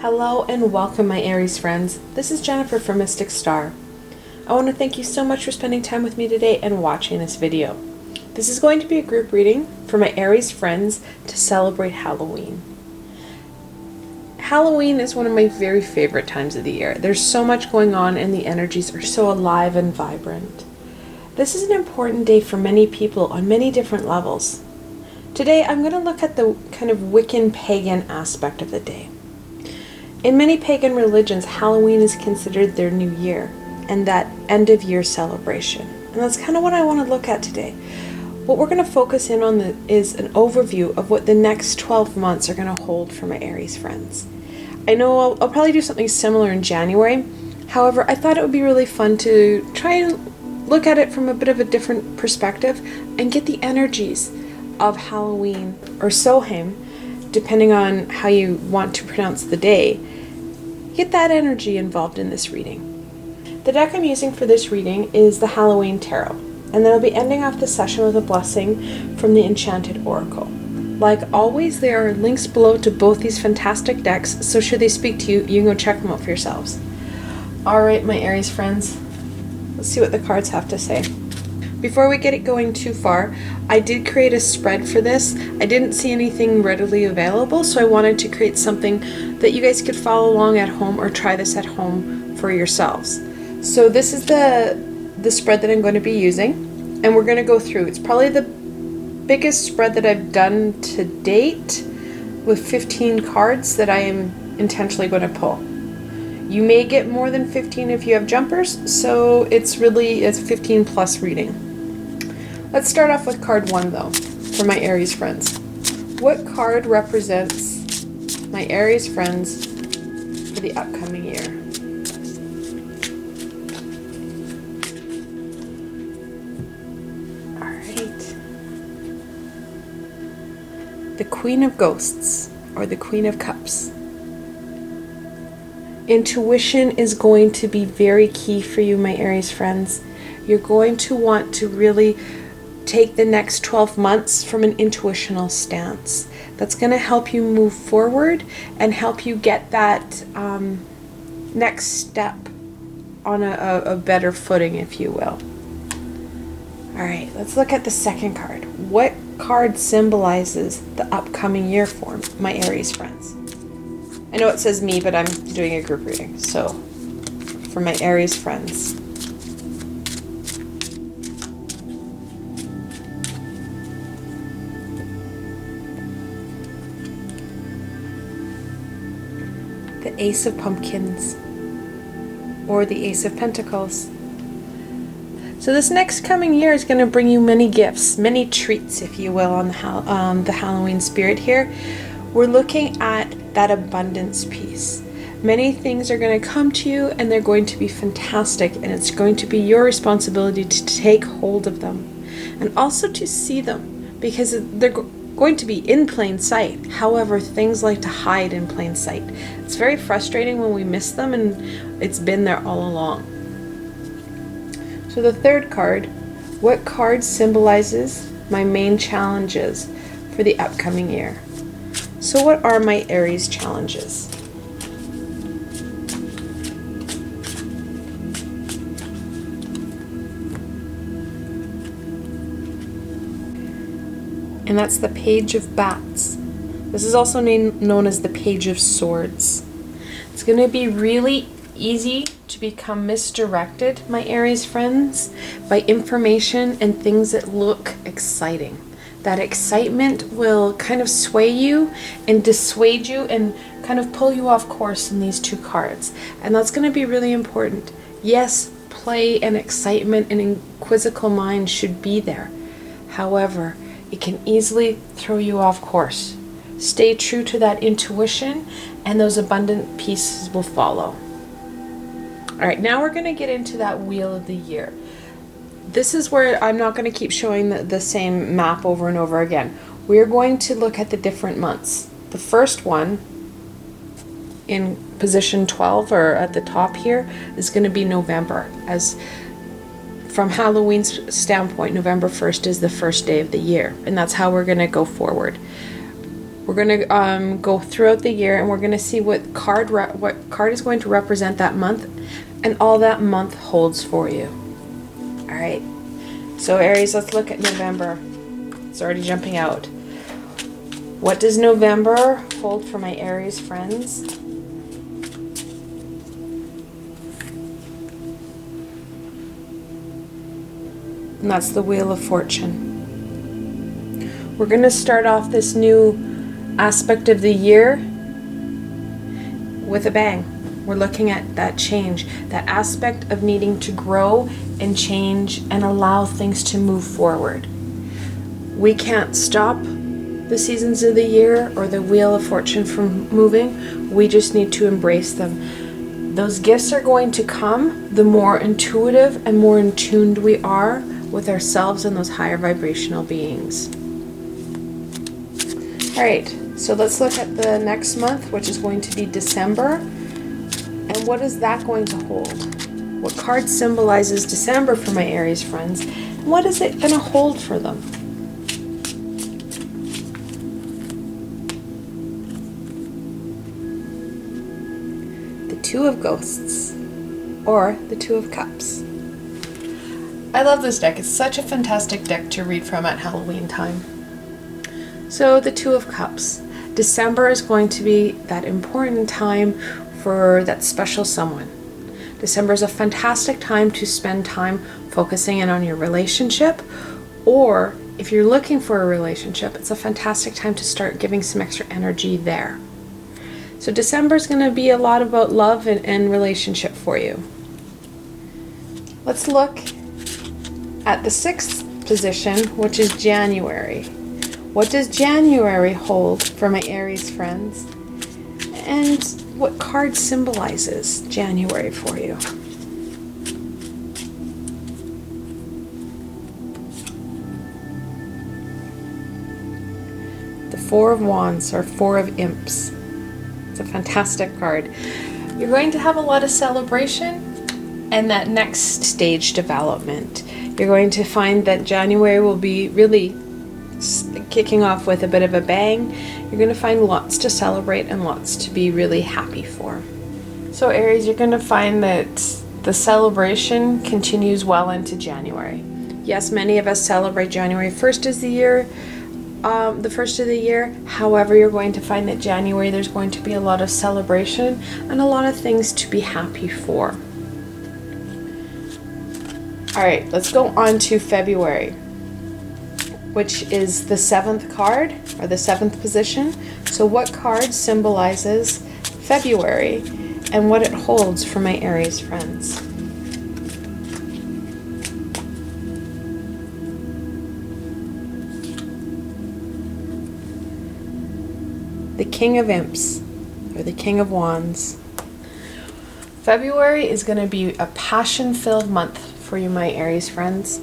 Hello and welcome, my Aries friends. This is Jennifer from Mystic Star. I want to thank you so much for spending time with me today and watching this video. This is going to be a group reading for my Aries friends to celebrate Halloween. Halloween is one of my very favorite times of the year. There's so much going on and the energies are so alive and vibrant. This is an important day for many people on many different levels. Today I'm going to look at the kind of Wiccan pagan aspect of the day. In many pagan religions, Halloween is considered their new year and that end of year celebration. And that's kind of what I want to look at today. What we're going to focus in on is an overview of what the next 12 months are going to hold for my Aries friends. I know I'll probably do something similar in January. However, I thought it would be really fun to try and look at it from a bit of a different perspective and get the energies of Halloween or Samhain, depending on how you want to pronounce the day. Get that energy involved in this reading. The deck I'm using for this reading is the Halloween Tarot, and then I'll be ending off the session with a blessing from the Enchanted Oracle. Like always, there are links below to both these fantastic decks, so should they speak to you, you can go check them out for yourselves. Alright, my Aries friends, let's see what the cards have to say. Before we get it going too far, I did create a spread for this. I didn't see anything readily available, so I wanted to create something that you guys could follow along at home or try this at home for yourselves. So this is the spread that I'm going to be using, and we're going to go through. It's probably the biggest spread that I've done to date, with 15 cards that I am intentionally going to pull. You may get more than 15 if you have jumpers, so it's 15 plus reading. Let's start off with card 1 though, for my Aries friends. What card represents my Aries friends for the upcoming year? Alright. The Queen of Ghosts, or the Queen of Cups. Intuition is going to be very key for you, my Aries friends. You're going to want to really take the next 12 months from an intuitional stance. That's going to help you move forward and help you get that next step on a better footing, if you will. Alright, let's look at the second card. What card symbolizes the upcoming year for my Aries friends? I know it says me, but I'm doing a group reading, so for my Aries friends. The Ace of Pumpkins, or the Ace of Pentacles. So this next coming year is going to bring you many gifts, many treats, if you will, on the Halloween spirit here. We're looking at that abundance piece. Many things are going to come to you and they're going to be fantastic, and it's going to be your responsibility to take hold of them and also to see them, because they're going to be in plain sight. However, things like to hide in plain sight. It's very frustrating when we miss them, and it's been there all along. So the third card, what card symbolizes my main challenges for the upcoming year? So what are my Aries challenges? And that's the Page of Bats. This is also known as the Page of Swords. It's going to be really easy to become misdirected, my Aries friends, by information and things that look exciting. That excitement will kind of sway you and dissuade you and kind of pull you off course in these two cards. And that's going to be really important. Yes, play and excitement and inquisitive mind should be there. However, it can easily throw you off course. Stay true to that intuition, and those abundant pieces will follow. Alright, now we're going to get into that Wheel of the Year. This is where I'm not going to keep showing the same map over and over again. We're going to look at the different months. The first one, in position 12, or at the top here, is going to be November. As from Halloween's standpoint, November 1st is the first day of the year, and that's how we're going to go forward. We're going to go throughout the year, and we're going to see what card is going to represent that month and all that month holds for you. All right. So Aries, let's look at November. It's already jumping out. What does November hold for my Aries friends? And that's the Wheel of Fortune. We're going to start off this new aspect of the year with a bang. We're looking at that change, that aspect of needing to grow and change and allow things to move forward. We can't stop the seasons of the year or the Wheel of Fortune from moving. We just need to embrace them. Those gifts are going to come the more intuitive and more in tuned we are with ourselves and those higher vibrational beings. All right, so let's look at the next month, which is going to be December. And what is that going to hold? What card symbolizes December for my Aries friends? And what is it going to hold for them? The Two of Ghosts, or the Two of Cups. I love this deck. It's such a fantastic deck to read from at Halloween time. So the Two of Cups. December is going to be that important time for that special someone. December is a fantastic time to spend time focusing in on your relationship, or if you're looking for a relationship, it's a fantastic time to start giving some extra energy there. So December is going to be a lot about love and relationship for you. Let's look at the sixth position, which is January. What does January hold for my Aries friends? And what card symbolizes January for you? The Four of Wands, or Four of Imps. It's a fantastic card. You're going to have a lot of celebration and that next stage development. You're going to find that January will be really kicking off with a bit of a bang. You're going to find lots to celebrate and lots to be really happy for. So Aries, you're going to find that the celebration continues well into January. Yes, many of us celebrate January 1st as the year, the first of the year. However, you're going to find that January there's going to be a lot of celebration and a lot of things to be happy for. All right, let's go on to February, which is the seventh card, or the seventh position. So what card symbolizes February and what it holds for my Aries friends? The King of Imps, or the King of Wands. February is going to be a passion-filled month for you, my Aries friends.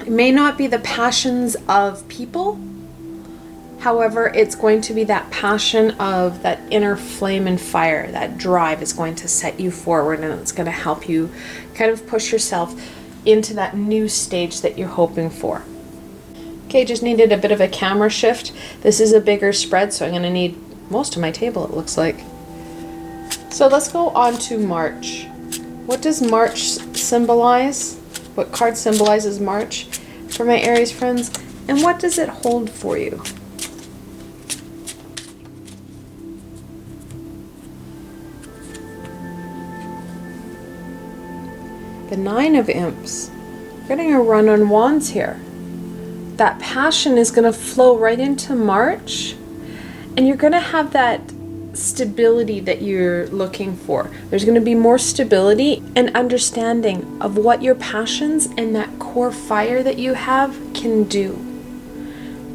It may not be the passions of people. However, it's going to be that passion of that inner flame and fire. That drive is going to set you forward, and it's going to help you kind of push yourself into that new stage that you're hoping for. Okay, just needed a bit of a camera shift. This is a bigger spread, so I'm going to need most of my table, it looks like. So let's go on to March. What does March symbolize? What card symbolizes March for my Aries friends? And what does it hold for you? The Nine of Imps. Getting a run on wands here. That passion is going to flow right into March, and you're going to have that stability that you're looking for. There's going to be more stability and understanding of what your passions and that core fire that you have can do.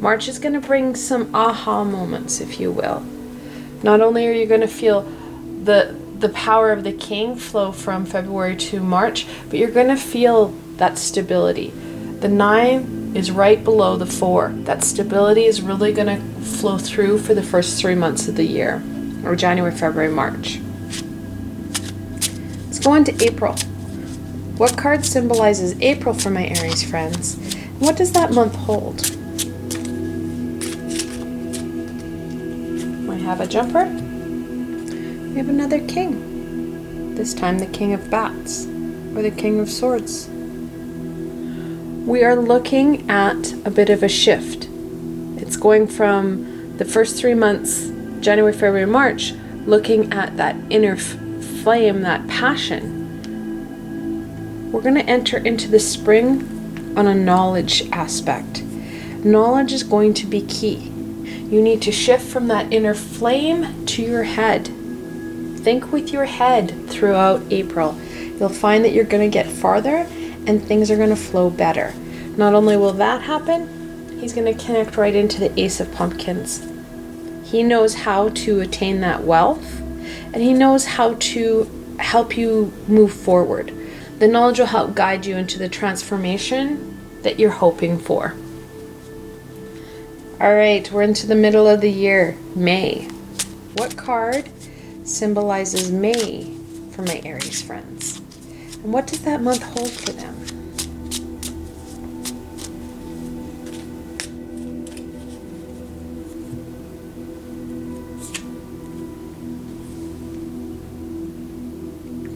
March is going to bring some aha moments, if you will. Not only are you going to feel the power of the king flow from February to March, but you're going to feel that stability. The 9 is right below the 4. That stability is really going to flow through for the first 3 months of the year, or January, February, March. Let's go on to April. What card symbolizes April for my Aries friends? What does that month hold? have a jumper. We have another king. This time the King of Bats, or the King of Swords. We are looking at a bit of a shift. It's going from the first 3 months, January, February, March, looking at that inner flame, that passion. We're going to enter into the spring on a knowledge aspect. Knowledge is going to be key. You need to shift from that inner flame to your head. Think with your head throughout April. You'll find that you're going to get farther and things are going to flow better. Not only will that happen, he's going to connect right into the Ace of Pumpkins. He knows how to attain that wealth, and he knows how to help you move forward. The knowledge will help guide you into the transformation that you're hoping for. All right, we're into the middle of the year, May. What card symbolizes May for my Aries friends? And what does that month hold for them?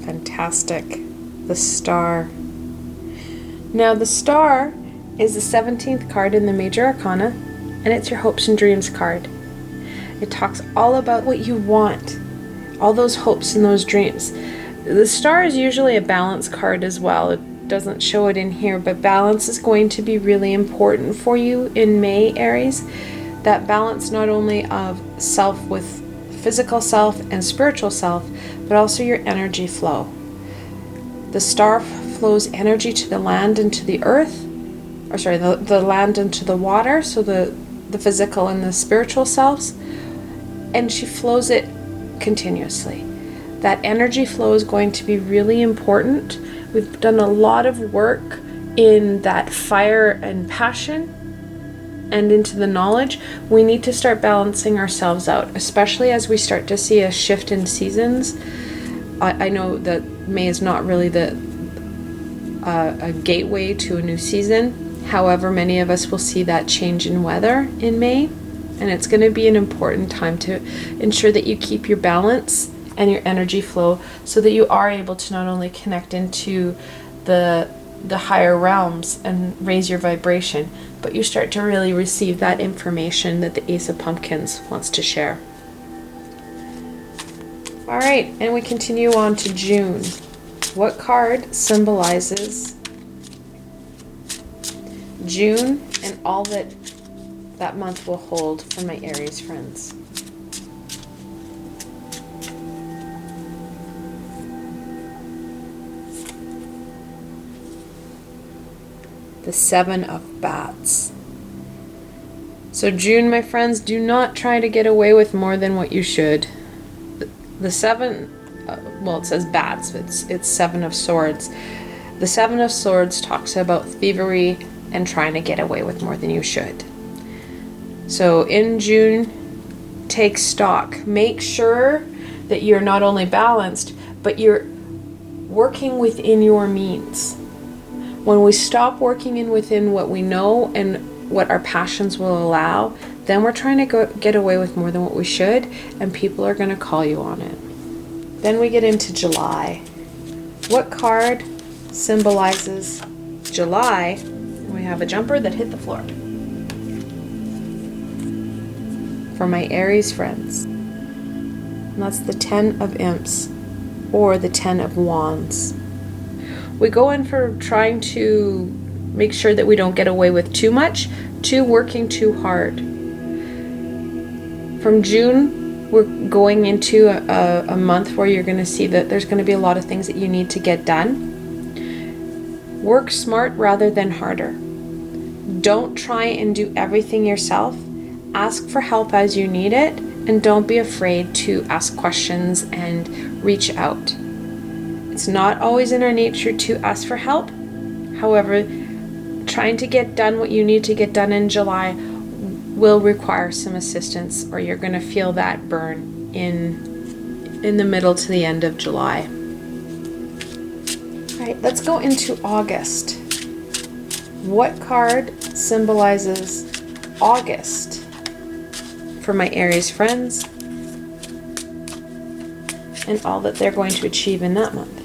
Fantastic. The Star. Now the Star is the 17th card in the Major Arcana, and it's your hopes and dreams card. It talks all about what you want, all those hopes and those dreams. The Star is usually a balance card as well. It doesn't show it in here, but balance is going to be really important for you in May, Aries. That balance not only of self with physical self and spiritual self, but also your energy flow. The Star flows energy to the land and to the earth, or sorry, the land and to the water, so the physical and the spiritual selves, and she flows it continuously. That energy flow is going to be really important. We've done a lot of work in that fire and passion and into the knowledge. We need to start balancing ourselves out, especially as we start to see a shift in seasons. I know that May is not really a gateway to a new season. However, many of us will see that change in weather in May, and it's going to be an important time to ensure that you keep your balance and your energy flow so that you are able to not only connect into the higher realms and raise your vibration, but you start to really receive that information that the Ace of Pumpkins wants to share. All right, and we continue on to June. What card symbolizes June and all that that month will hold for my Aries friends? The Seven of Bats. So June, my friends, do not try to get away with more than what you should. The seven, well, it says bats, it's Seven of Swords. The Seven of Swords talks about thievery and trying to get away with more than you should. So in June, take stock. Make sure that you're not only balanced, but you're working within your means. When we stop working within what we know and what our passions will allow, then we're trying to get away with more than what we should, and people are going to call you on it. Then we get into July. What card symbolizes July? We have a jumper that hit the floor. For my Aries friends. And that's the Ten of Imps, or the Ten of Wands. We go in for trying to make sure that we don't get away with too much, working too hard. From June, we're going into a month where you're going to see that there's going to be a lot of things that you need to get done. Work smart rather than harder. Don't try and do everything yourself. Ask for help as you need it, and don't be afraid to ask questions and reach out. It's not always in our nature to ask for help. However, trying to get done what you need to get done in July will require some assistance, or you're going to feel that burn in the middle to the end of July. All right, let's go into August. What card symbolizes August for my Aries friends? and all that they're going to achieve in that month.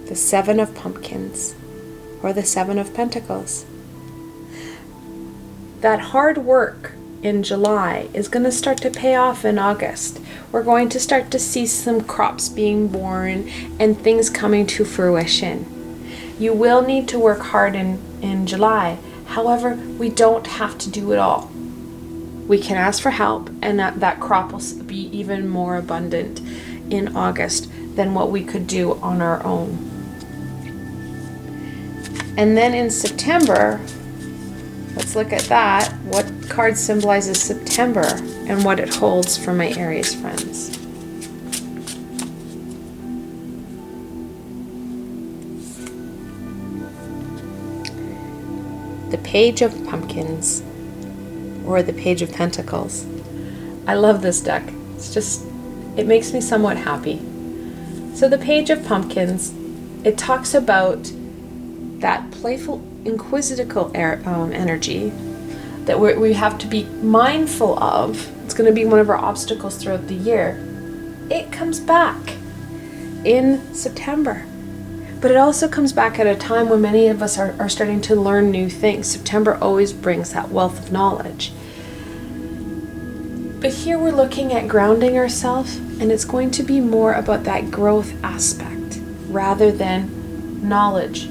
The Seven of Pumpkins, or the Seven of Pentacles. That hard work in July is going to start to pay off in August. We're going to start to see some crops being born and things coming to fruition. You will need to work hard in July. However, we don't have to do it all. We can ask for help, and that crop will be even more abundant in August than what we could do on our own. And then in September, let's look at that. What card symbolizes September and what it holds for my Aries friends? The Page of Pumpkins, or the Page of Pentacles. I love this deck. It makes me somewhat happy. So the Page of Pumpkins, it talks about that playful, inquisitive energy that we have to be mindful of. It's going to be one of our obstacles throughout the year. It comes back in September. But it also comes back at a time when many of us are starting to learn new things. September always brings that wealth of knowledge. But here we're looking at grounding ourselves, and it's going to be more about that growth aspect rather than knowledge.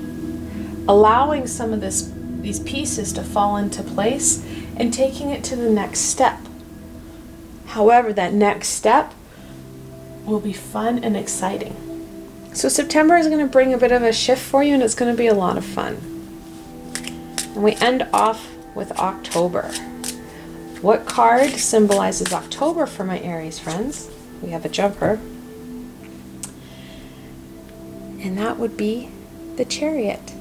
Allowing some of these pieces to fall into place and taking it to the next step. However, that next step will be fun and exciting. So September is going to bring a bit of a shift for you, and it's going to be a lot of fun. And we end off with October. What card symbolizes October for my Aries friends? We have a jumper. And that would be the Chariot.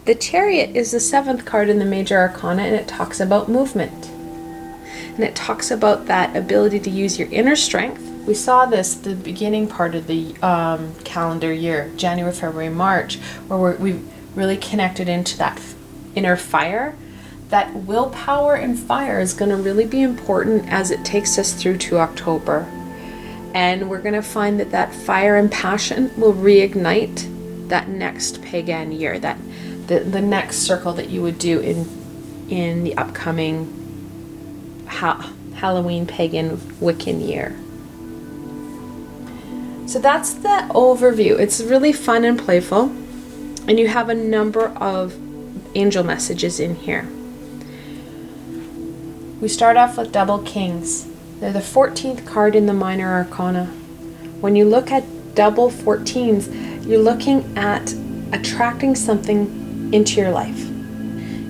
The Chariot is the 7th card in the Major Arcana, and it talks about movement. And it talks about that ability to use your inner strength. We saw this the beginning part of the calendar year, January, February, March, where we really connected into that inner fire. That willpower and fire is going to really be important as it takes us through to October. And we're going to find that fire and passion will reignite that next Pagan year, that the next circle that you would do in the upcoming Halloween Pagan Wiccan year. So that's the overview. It's really fun and playful, and you have a number of angel messages in here. We start off with Double Kings. They're the 14th card in the Minor Arcana. When you look at double 14s, you're looking at attracting something into your life.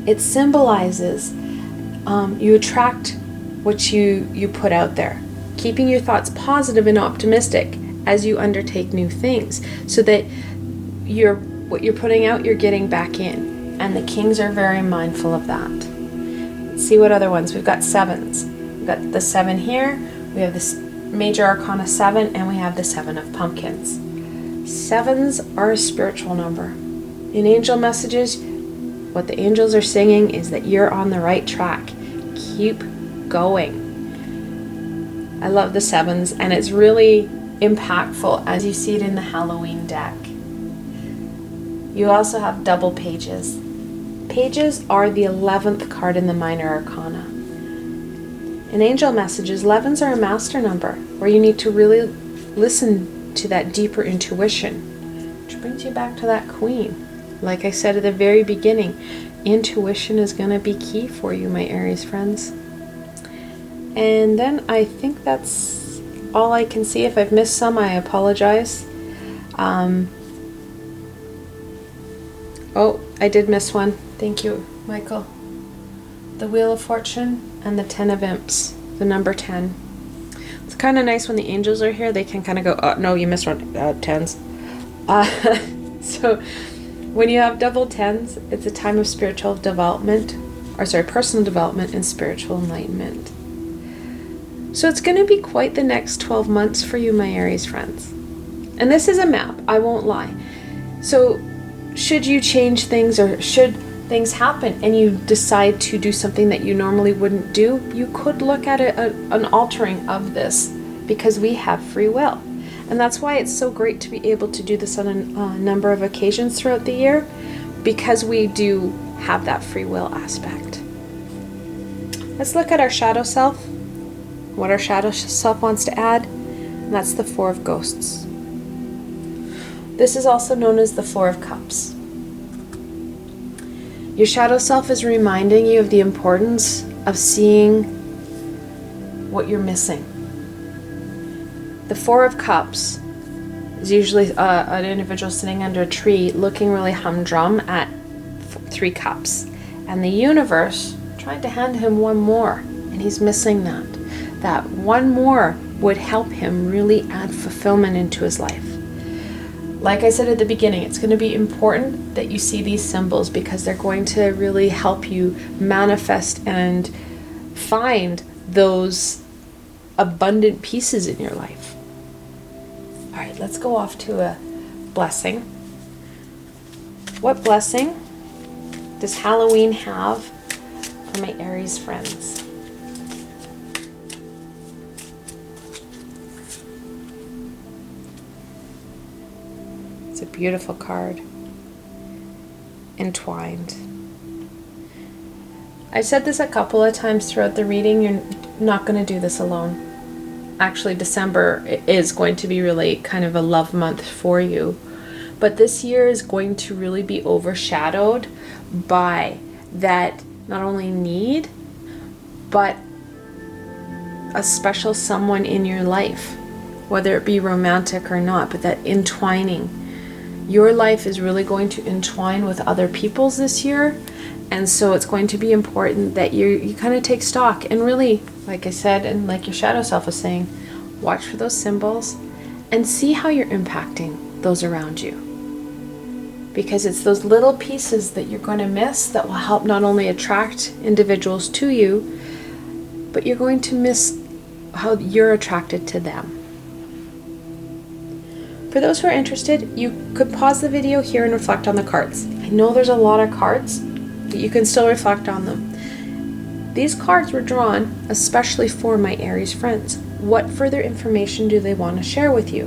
It symbolizes you attract what you put out there, keeping your thoughts positive and optimistic as you undertake new things, so that what you're putting out, you're getting back in. And the Kings are very mindful of that. Let's see what other ones. We've got 7s. We've got the 7 here. We have this Major Arcana 7, and we have the 7 of Pumpkins. 7s are a spiritual number. In angel messages, what the angels are singing is that you're on the right track. Keep going. I love the 7s, and it's really impactful as you see it in the Halloween deck. You also have double pages. Pages are the 11th card in the Minor Arcana. In angel messages, 11s are a master number where you need to really listen to that deeper intuition, which brings you back to that Queen. Like I said at the very beginning, intuition is going to be key for you, my Aries friends. And then I think that's all I can see. If I've missed some, I apologize. Oh, I did miss one. Thank you, Michael. The Wheel of Fortune and the 10 of Imps, the number 10. It's kind of nice when the angels are here. They can kind of go, oh, no, you missed one. 10s. So when you have double 10s, it's a time of spiritual development, personal development and spiritual enlightenment. So it's going to be quite the next 12 months for you, my Aries friends. And this is a map, I won't lie. So should you change things, or should things happen and you decide to do something that you normally wouldn't do, you could look at an altering of this, because we have free will. And that's why it's so great to be able to do this on a number of occasions throughout the year, because we do have that free will aspect. Let's look at our shadow self, what our shadow self wants to add, and that's the Four of Ghosts. This is also known as the Four of Cups. Your shadow self is reminding you of the importance of seeing what you're missing. The Four of Cups is usually an individual sitting under a tree looking really humdrum at 3 cups. And the universe tried to hand him one more, and he's missing that. That one more would help him really add fulfillment into his life. Like I said at the beginning, it's going to be important that you see these symbols, because they're going to really help you manifest and find those abundant pieces in your life. All right, let's go off to a blessing. What blessing does Halloween have for my Aries friends? It's a beautiful card. Entwined. I've said this a couple of times throughout the reading, you're not going to do this alone. Actually, December is going to be really kind of a love month for you. But this year is going to really be overshadowed by that not only need, but a special someone in your life, whether it be romantic or not, but that entwining. Your life is really going to entwine with other people's this year. And so it's going to be important that you kind of take stock and really, like I said, and like your shadow self was saying, watch for those symbols and see how you're impacting those around you. Because it's those little pieces that you're going to miss that will help not only attract individuals to you, but you're going to miss how you're attracted to them. For those who are interested, you could pause the video here and reflect on the cards. I know there's a lot of cards, but you can still reflect on them. These cards were drawn especially for my Aries friends. What further information do they want to share with you?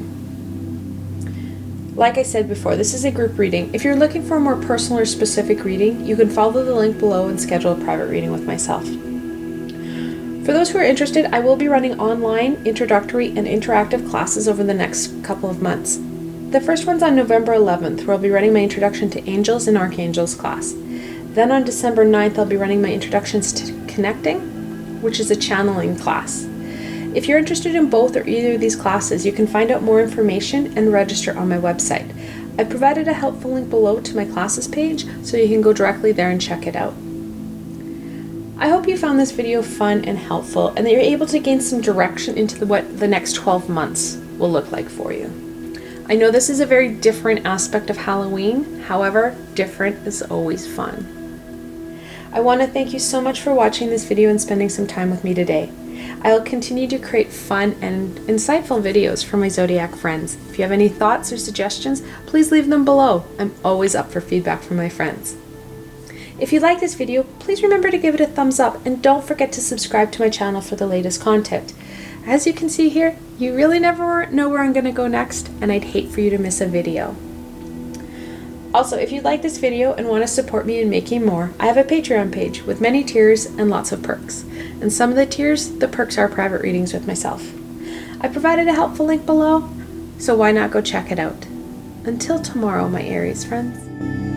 Like I said before, this is a group reading. If you're looking for a more personal or specific reading, you can follow the link below and schedule a private reading with myself. For those who are interested, I will be running online, introductory, and interactive classes over the next couple of months. The first one's on November 11th, where I'll be running my Introduction to Angels and Archangels class. Then on December 9th, I'll be running my Introductions to Connecting, which is a channeling class. If you're interested in both or either of these classes, you can find out more information and register on my website. I provided a helpful link below to my classes page, so you can go directly there and check it out. I hope you found this video fun and helpful, and that you're able to gain some direction into what the next 12 months will look like for you. I know this is a very different aspect of Halloween, however, different is always fun. I want to thank you so much for watching this video and spending some time with me today. I'll continue to create fun and insightful videos for my Zodiac friends. If you have any thoughts or suggestions, please leave them below. I'm always up for feedback from my friends. If you like this video, please remember to give it a thumbs up and don't forget to subscribe to my channel for the latest content. As you can see here, you really never know where I'm going to go next, and I'd hate for you to miss a video. Also, if you like this video and want to support me in making more, I have a Patreon page with many tiers and lots of perks. And some of the tiers, the perks are private readings with myself. I provided a helpful link below, so why not go check it out. Until tomorrow, my Aries friends.